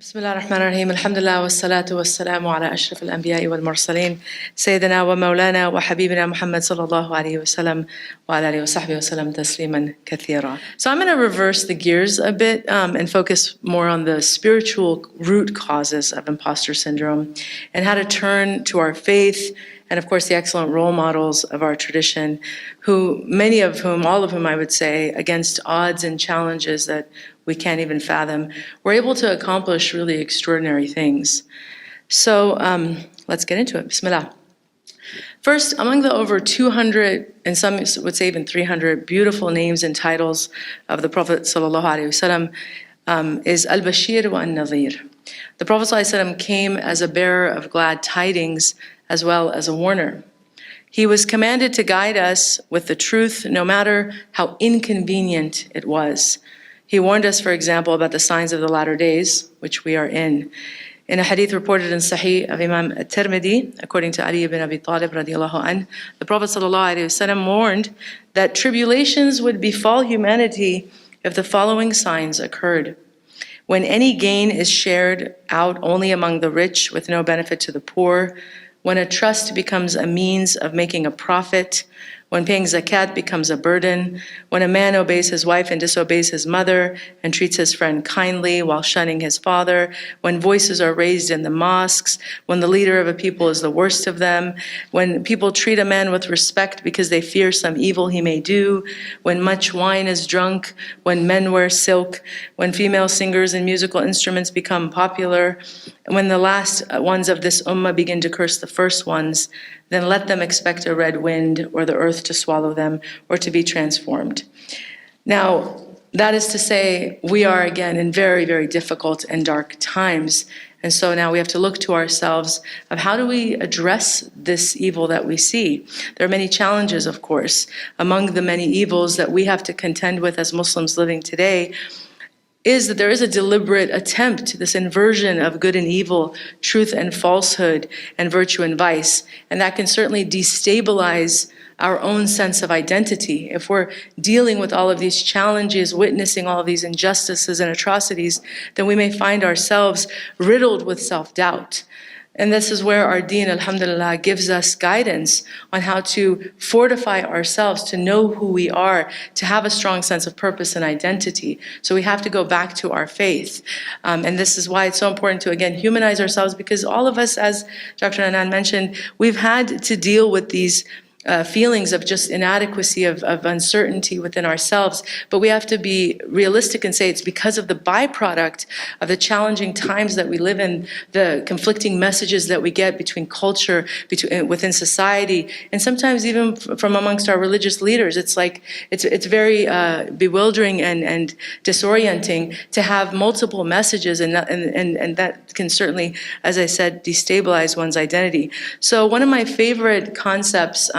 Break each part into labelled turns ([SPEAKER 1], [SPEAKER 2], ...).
[SPEAKER 1] بسم الله الرحمن الرحيم الحمد لله والصلاة والسلام على أشرف الأنبياء والمرسلين سيدنا ومولانا وحبيبنا محمد صلى الله عليه وسلم وعلى آله وصحبه وسلم تسليما كثيرا. So I'm going to reverse the gears a bit and focus more on the spiritual root causes of imposter syndrome and how to turn to our faith and of course the excellent role models of our tradition, many of whom, all of whom I would say, against odds and challenges that we can't even fathom, we're able to accomplish really extraordinary things. So let's get into it. Bismillah. First, among the over 200, and some would say even 300, beautiful names and titles of the Prophet ﷺ is Al-Bashir wa Al-Nadhir. The Prophet ﷺ came as a bearer of glad tidings as well as a warner. He was commanded to guide us with the truth, no matter how inconvenient it was. He warned us, for example, about the signs of the latter days, which we are in. In a hadith reported in Sahih of Imam At-Tirmidhi, according to Ali ibn Abi Talib radiallahu anh, the Prophet ﷺ warned that tribulations would befall humanity if the following signs occurred. When any gain is shared out only among the rich with no benefit to the poor, when a trust becomes a means of making a profit, when paying zakat becomes a burden, when a man obeys his wife and disobeys his mother and treats his friend kindly while shunning his father, when voices are raised in the mosques, when the leader of a people is the worst of them, when people treat a man with respect because they fear some evil he may do, when much wine is drunk, when men wear silk, when female singers and musical instruments become popular, and when the last ones of this ummah begin to curse the first ones, then let them expect a red wind or the earth to swallow them or to be transformed. Now, that is to say, we are again in very, very difficult and dark times. And so now we have to look to ourselves of how do we address this evil that we see. There are many challenges, of course. Among the many evils that we have to contend with as Muslims living today is that there is a deliberate attempt, this inversion of good and evil, truth and falsehood, and virtue and vice. And that can certainly destabilize our own sense of identity. If we're dealing with all of these challenges, witnessing all of these injustices and atrocities, then we may find ourselves riddled with self-doubt. And this is where our deen, alhamdulillah, gives us guidance on how to fortify ourselves, to know who we are, to have a strong sense of purpose and identity. So we have to go back to our faith. And this is why it's so important to, again, humanize ourselves, because all of us, as Dr. Anand mentioned, we've had to deal with these feelings of just inadequacy, of uncertainty within ourselves. But we have to be realistic and say it's because of the byproduct of the challenging times that we live in, the conflicting messages that we get between culture, within society, and sometimes even from amongst our religious leaders. It's like, it's very bewildering and disorienting to have multiple messages, and that can certainly, as I said, destabilize one's identity. So one of my favorite concepts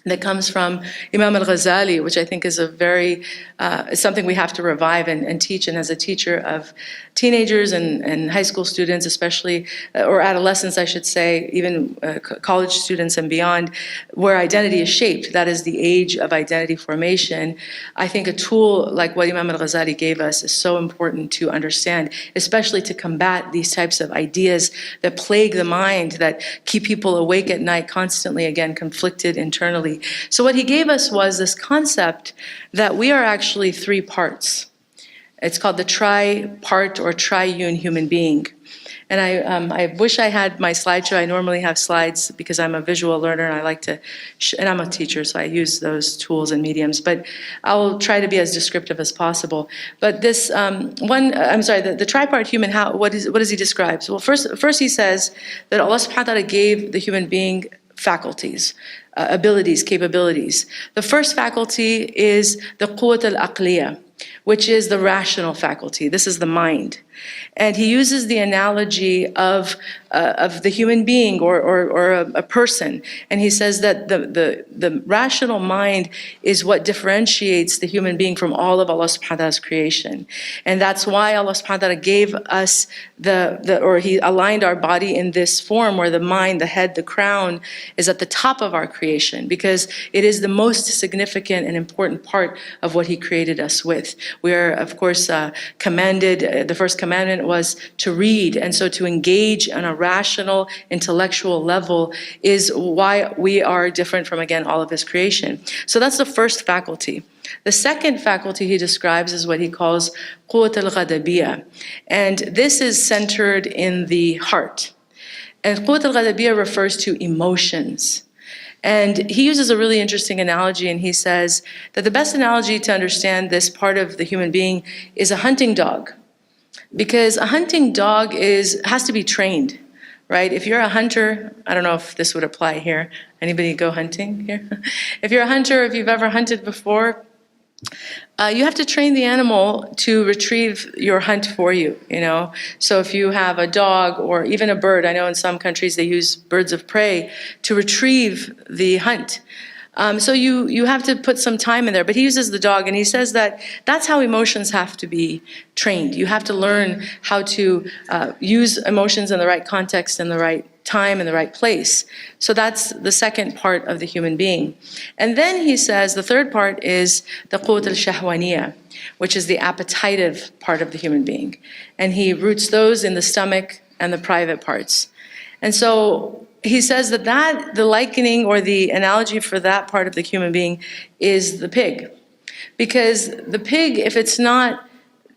[SPEAKER 1] that comes from Imam al-Ghazali, which I think is something we have to revive and teach. And as a teacher of teenagers and high school students, especially, or adolescents, I should say, even college students and beyond, where identity is shaped, that is the age of identity formation. I think a tool like what Imam al-Ghazali gave us is so important to understand, especially to combat these types of ideas that plague the mind, that keep people awake at night, constantly, again, conflicted internally. So what he gave us was this concept that we are actually three parts. It's called the tripart or triune human being. And I wish I had my slideshow. I normally have slides because I'm a visual learner and I like to, and I'm a teacher, so I use those tools and mediums. But I'll try to be as descriptive as possible. But this the tripart human, what does he describe? Well, first he says that Allah subhanahu wa ta'ala gave the human being faculties, abilities, capabilities. The first faculty is the quwwat al-aqliya, which is the rational faculty. This is the mind. And he uses the analogy of the human being or a person. And he says that the rational mind is what differentiates the human being from all of Allah subhanahu wa ta'ala's creation. And that's why Allah subhanahu wa ta'ala gave us or he aligned our body in this form where the mind, the head, the crown is at the top of our creation, because it is the most significant and important part of what he created us with. We are, of course, commanded, the first commandment commandment was to read. And so to engage on a rational, intellectual level is why we are different from, again, all of his creation. So that's the first faculty. The second faculty he describes is what he calls quwwat al-ghadabiyya. And this is centered in the heart. And quwwat al-ghadabiyya refers to emotions. And he uses a really interesting analogy, and he says that the best analogy to understand this part of the human being is a hunting dog. Because a hunting dog has to be trained, right? If you're a hunter, I don't know if this would apply here. Anybody go hunting here? If you're a hunter, if you've ever hunted before, you have to train the animal to retrieve your hunt for you, you know? So if you have a dog or even a bird, I know in some countries they use birds of prey to retrieve the hunt. So you have to put some time in there, but he uses the dog, and he says that that's how emotions have to be trained. You have to learn how to use emotions in the right context, in the right time, in the right place. So that's the second part of the human being. And then he says the third part is the quwwat al-shahwaniyya, which is the appetitive part of the human being. And he roots those in the stomach and the private parts. And so he says that the likening or the analogy for that part of the human being is the pig. Because the pig, if it's not,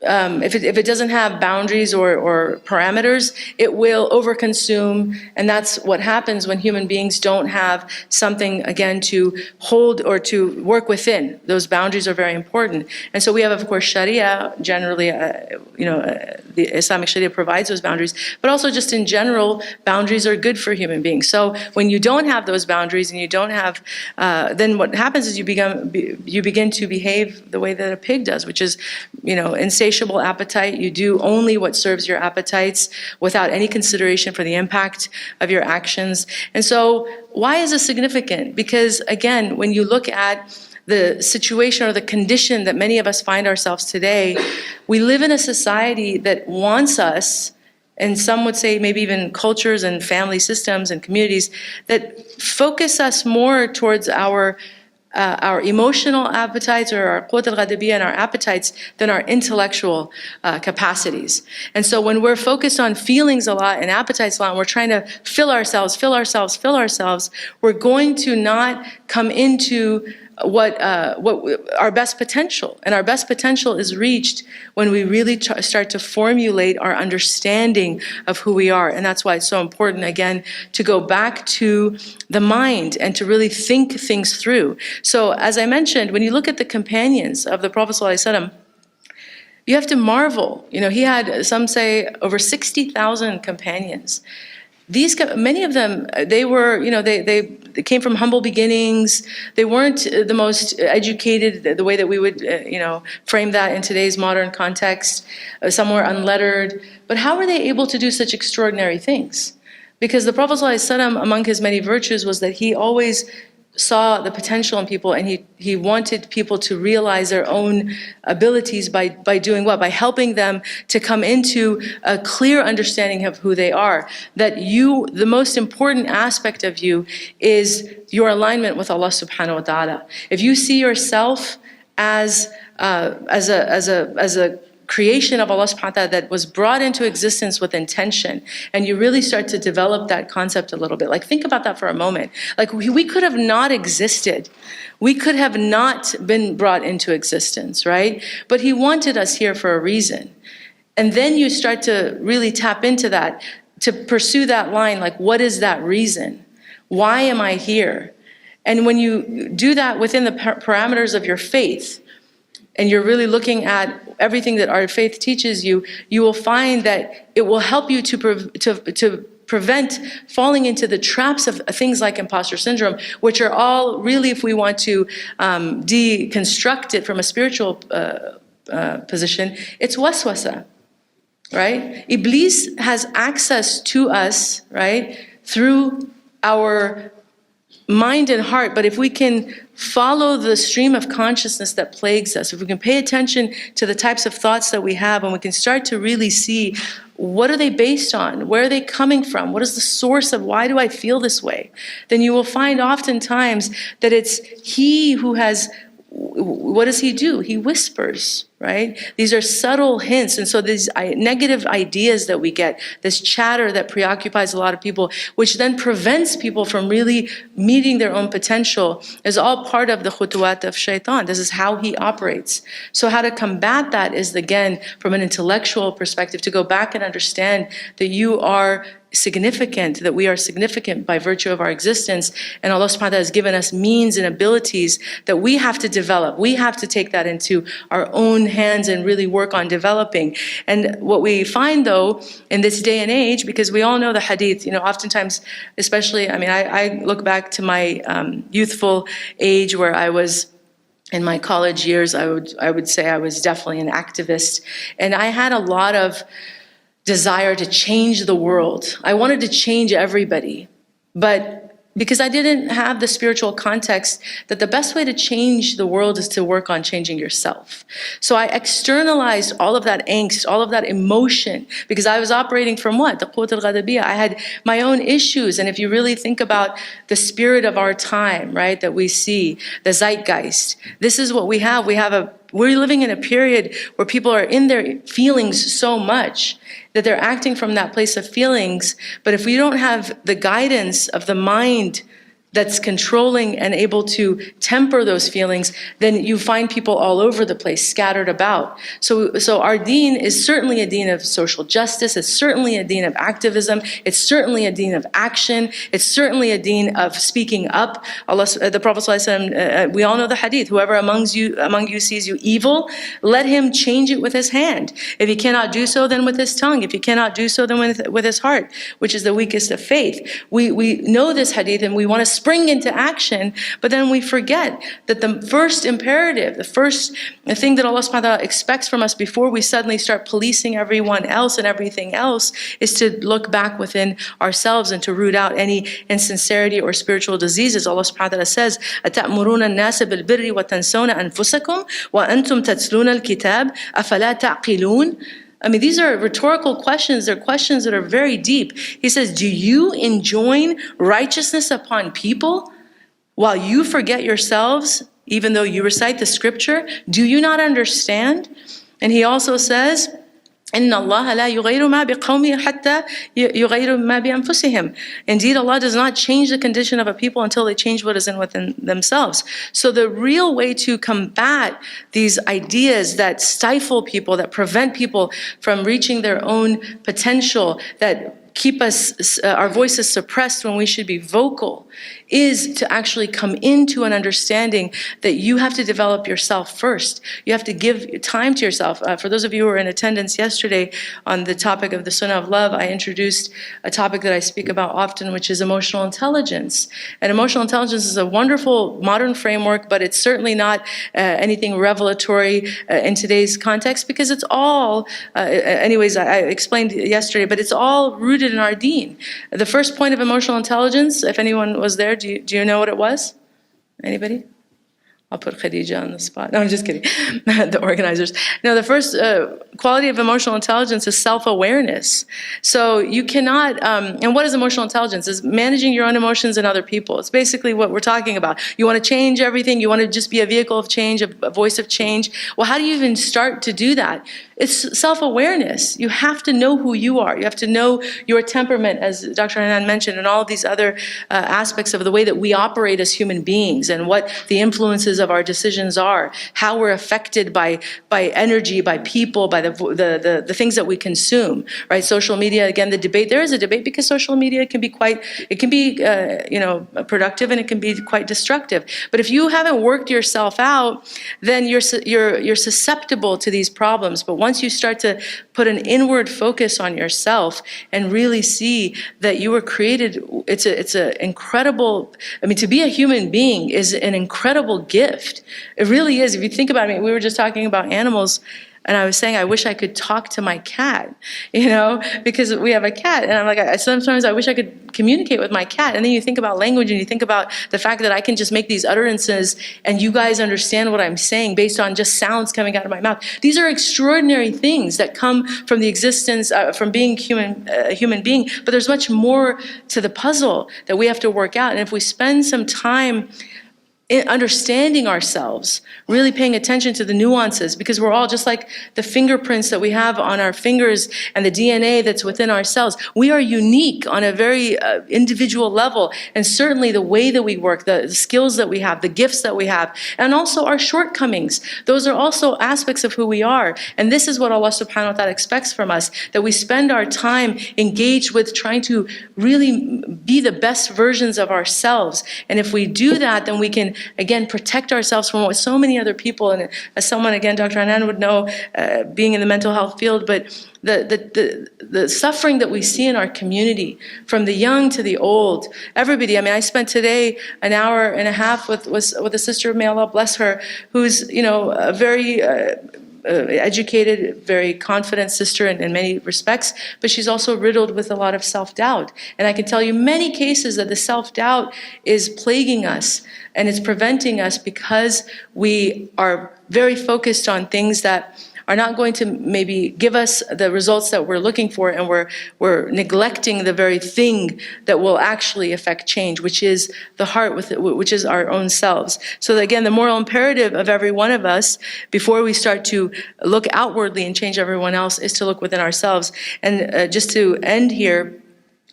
[SPEAKER 1] if it doesn't have boundaries or parameters, it will overconsume, and that's what happens when human beings don't have something, again, to hold or to work within. Those boundaries are very important. And so we have, of course, Sharia, generally, the Islamic Sharia provides those boundaries, but also just in general, boundaries are good for human beings. So when you don't have those boundaries and you don't have, then what happens is you begin to behave the way that a pig does, which is, insatiable appetite. You do only what serves your appetites without any consideration for the impact of your actions. And so why is this significant? Because again, when you look at the situation or the condition that many of us find ourselves today, we live in a society that wants us, and some would say maybe even cultures and family systems and communities that focus us more towards our emotional appetites or our quwwat al-ghadabiyya and our appetites than our intellectual capacities. And so when we're focused on feelings a lot and appetites a lot, and we're trying to fill ourselves, we're going to not come into what our best potential. And our best potential is reached when we really start to formulate our understanding of who we are. And that's why it's so important, again, to go back to the mind and to really think things through. So as I mentioned, when you look at the companions of the Prophet ﷺ, you have to marvel. He had, some say, over 60,000 companions. Many of them, they were, they came from humble beginnings. They weren't the most educated, the way that we would, frame that in today's modern context. Some were unlettered. But how were they able to do such extraordinary things? Because the Prophet ﷺ, among his many virtues, was that he always saw the potential in people, and he wanted people to realize their own abilities by doing what? By helping them to come into a clear understanding of who they are. That the most important aspect of you is your alignment with Allah subhanahu wa ta'ala. If you see yourself as a creation of Allah subhanahu wa ta'ala that was brought into existence with intention, and you really start to develop that concept a little bit. Like, think about that for a moment. Like, we could have not existed. We could have not been brought into existence, right? But He wanted us here for a reason. And then you start to really tap into that, to pursue that line, like, what is that reason? Why am I here? And when you do that within the parameters of your faith, and you're really looking at everything that our faith teaches you, you will find that it will help you to prevent falling into the traps of things like imposter syndrome, which are all really, if we want to deconstruct it from a spiritual position, it's waswasa, right? Iblis has access to us, right, through our mind and heart. But if we can follow the stream of consciousness that plagues us, if we can pay attention to the types of thoughts that we have, and we can start to really see, what are they based on? Where are they coming from? What is the source of why do I feel this way? Then you will find oftentimes that it's he who has, what does he do? He whispers. right? These are subtle hints. And so these negative ideas that we get, this chatter that preoccupies a lot of people, which then prevents people from really meeting their own potential, is all part of the khutuwat of shaitan. This is how he operates. So how to combat that is, again, from an intellectual perspective, to go back and understand that you are significant, that we are significant by virtue of our existence, and Allah subhanahu wa ta'ala has given us means and abilities that we have to develop. We have to take that into our own hands and really work on developing. And what we find, though, in this day and age, because we all know the hadith, oftentimes, especially, I look back to my youthful age where I was in my college years. I would say I was definitely an activist, and I had a lot of desire to change the world. I wanted to change everybody, but because I didn't have the spiritual context that the best way to change the world is to work on changing yourself. So I externalized all of that angst, all of that emotion, because I was operating from what? The Qut al-Ghadabiyya. I had my own issues. And if you really think about the spirit of our time, right, that we see, the zeitgeist, this is what we have. We're living in a period where people are in their feelings so much that they're acting from that place of feelings. But if we don't have the guidance of the mind that's controlling and able to temper those feelings, then you find people all over the place, scattered about. So our deen is certainly a deen of social justice. It's certainly a deen of activism. It's certainly a deen of action. It's certainly a deen of speaking up. The Prophet ﷺ, we all know the hadith, whoever among you sees you evil, let him change it with his hand. If he cannot do so, then with his tongue. If he cannot do so, then with his heart, which is the weakest of faith. We know this hadith and we want to spring into action, but then we forget that the first imperative, the first thing that Allah subhanahu wa ta'ala expects from us before we suddenly start policing everyone else and everything else, is to look back within ourselves and to root out any insincerity or spiritual diseases. Allah subhanahu wa ta'ala says, أَتَأْمُرُونَ النَّاسَ بِالْبِرِّ وَتَنْسَوْنَ أَنفُسَكُمْ وَأَنْتُمْ تَتْلُونَ الْكِتَابَ أَفَلَا تَعْقِلُونَ. These are rhetorical questions. They're questions that are very deep. He says, do you enjoin righteousness upon people while you forget yourselves, even though you recite the scripture? Do you not understand? And he also says, إِنَّ اللَّهَ لَا يُغَيِّرُ مَا بِقَوْمٍ حَتَّى يُغَيِّرُ مَا بِأَنفُسِهِمْ. Indeed, Allah does not change the condition of a people until they change what is within themselves. So the real way to combat these ideas that stifle people, that prevent people from reaching their own potential, that keep our voices suppressed when we should be vocal, is to actually come into an understanding that you have to develop yourself first. You have to give time to yourself. For those of you who were in attendance yesterday on the topic of the Sunnah of Love, I introduced a topic that I speak about often, which is emotional intelligence. And emotional intelligence is a wonderful modern framework, but it's certainly not anything revelatory in today's context, because it's all, anyways, I explained yesterday, but it's all rooted in our deen. The first point of emotional intelligence, if anyone was there, do you know what it was? Anybody? I'll put Khadija on the spot. No, I'm just kidding. The organizers. No, the first quality of emotional intelligence is self-awareness. So you cannot, and what is emotional intelligence? It's managing your own emotions and other people. It's basically what we're talking about. You want to change everything. You want to just be a vehicle of change, a voice of change. Well, how do you even start to do that? It's self-awareness. You have to know who you are. You have to know your temperament, as Dr. Hanan mentioned, and all of these other aspects of the way that we operate as human beings and what the influences of our decisions are, how we're affected by energy, by people, by the things that we consume, right? Social media, again, the debate, there is a debate because social media can be productive and it can be quite destructive. But if you haven't worked yourself out, then you're susceptible to these problems. But once you start to put an inward focus on yourself and really see that you were created, it's an incredible, to be a human being is an incredible gift. It really is. If you think about it, we were just talking about animals, and I was saying, I wish I could talk to my cat, because we have a cat. And I'm like, sometimes I wish I could communicate with my cat. And then you think about language and you think about the fact that I can just make these utterances and you guys understand what I'm saying based on just sounds coming out of my mouth. These are extraordinary things that come from the existence, from being a human being. But there's much more to the puzzle that we have to work out. And if we spend some time understanding ourselves, really paying attention to the nuances, because we're all just like the fingerprints that we have on our fingers and the DNA that's within ourselves. We are unique on a very individual level, and certainly the way that we work, the skills that we have, the gifts that we have, and also our shortcomings. Those are also aspects of who we are. And this is what Allah subhanahu wa ta'ala expects from us, that we spend our time engaged with trying to really be the best versions of ourselves. And if we do that, then we can again protect ourselves from what so many other people, and as someone, again, Dr. Hanan would know, being in the mental health field, but the suffering that we see in our community, from the young to the old, everybody. I mean, I spent today an hour and a half with a sister, may Allah bless her, who's a very educated, very confident sister in many respects, but she's also riddled with a lot of self-doubt. And I can tell you many cases that the self-doubt is plaguing us, and it's preventing us because we are very focused on things that are not going to maybe give us the results that we're looking for, and we're neglecting the very thing that will actually affect change, which is the heart, which is our own selves. So again, the moral imperative of every one of us, before we start to look outwardly and change everyone else, is to look within ourselves. And just to end here,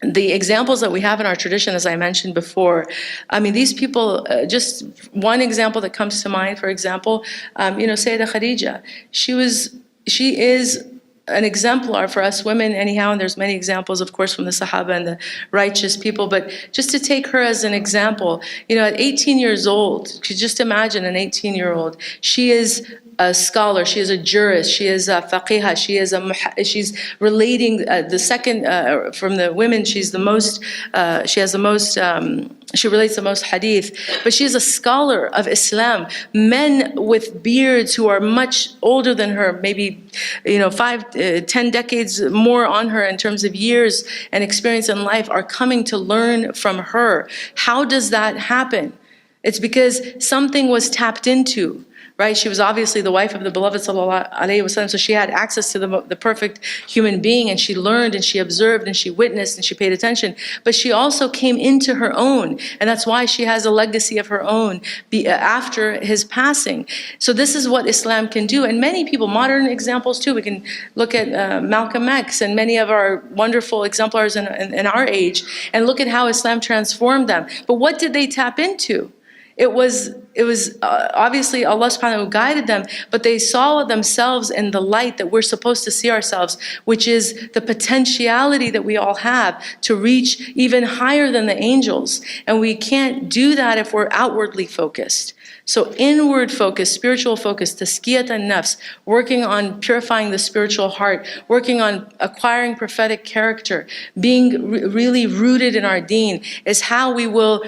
[SPEAKER 1] the examples that we have in our tradition, as I mentioned before, I mean, these people, just one example that comes to mind, for example, Sayyidah Khadija, she is an exemplar for us women anyhow, and there's many examples, of course, from the Sahaba and the righteous people, but just to take her as an example, at 18 years old, you could just imagine an 18-year-old, she is a scholar, she is a jurist, she is a faqihah, she's relating the second from the women, she's the most, she has the most, she relates the most hadith, but she is a scholar of Islam. Men with beards who are much older than her, maybe 5-10 decades more on her in terms of years and experience in life, are coming to learn from her. How does that happen? It's because something was tapped into. Right? She was obviously the wife of the beloved sallallahu alaihi wasallam, so she had access to the perfect human being, and she learned and she observed and she witnessed and she paid attention. But she also came into her own, and that's why she has a legacy of her own after his passing. So this is what Islam can do, and many people, modern examples too. We can look at Malcolm X and many of our wonderful exemplars in our age, and look at how Islam transformed them. But what did they tap into? It was obviously Allah subhanahu wa ta'ala who guided them, but they saw themselves in the light that we're supposed to see ourselves, which is the potentiality that we all have to reach even higher than the angels. And we can't do that if we're outwardly focused. So inward focus, spiritual focus, taskiyat an-nafs, working on purifying the spiritual heart, working on acquiring prophetic character, being really rooted in our deen, is how we will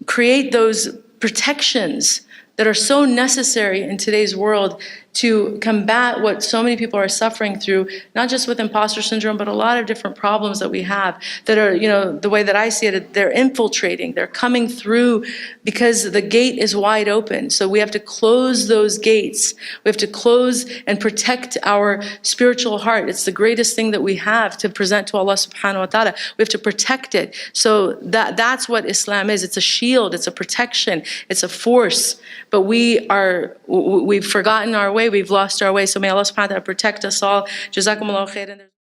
[SPEAKER 1] create those protections that are so necessary in today's world to combat what so many people are suffering through, not just with imposter syndrome, but a lot of different problems that we have that are, the way that I see it, they're infiltrating, they're coming through because the gate is wide open. So we have to close those gates. We have to close and protect our spiritual heart. It's the greatest thing that we have to present to Allah subhanahu wa ta'ala. We have to protect it. So that's what Islam is. It's a shield, it's a protection, it's a force. But we've forgotten our way, we've lost our way. So may Allah subhanahu wa ta'ala protect us all. Jazakumullahu khairan.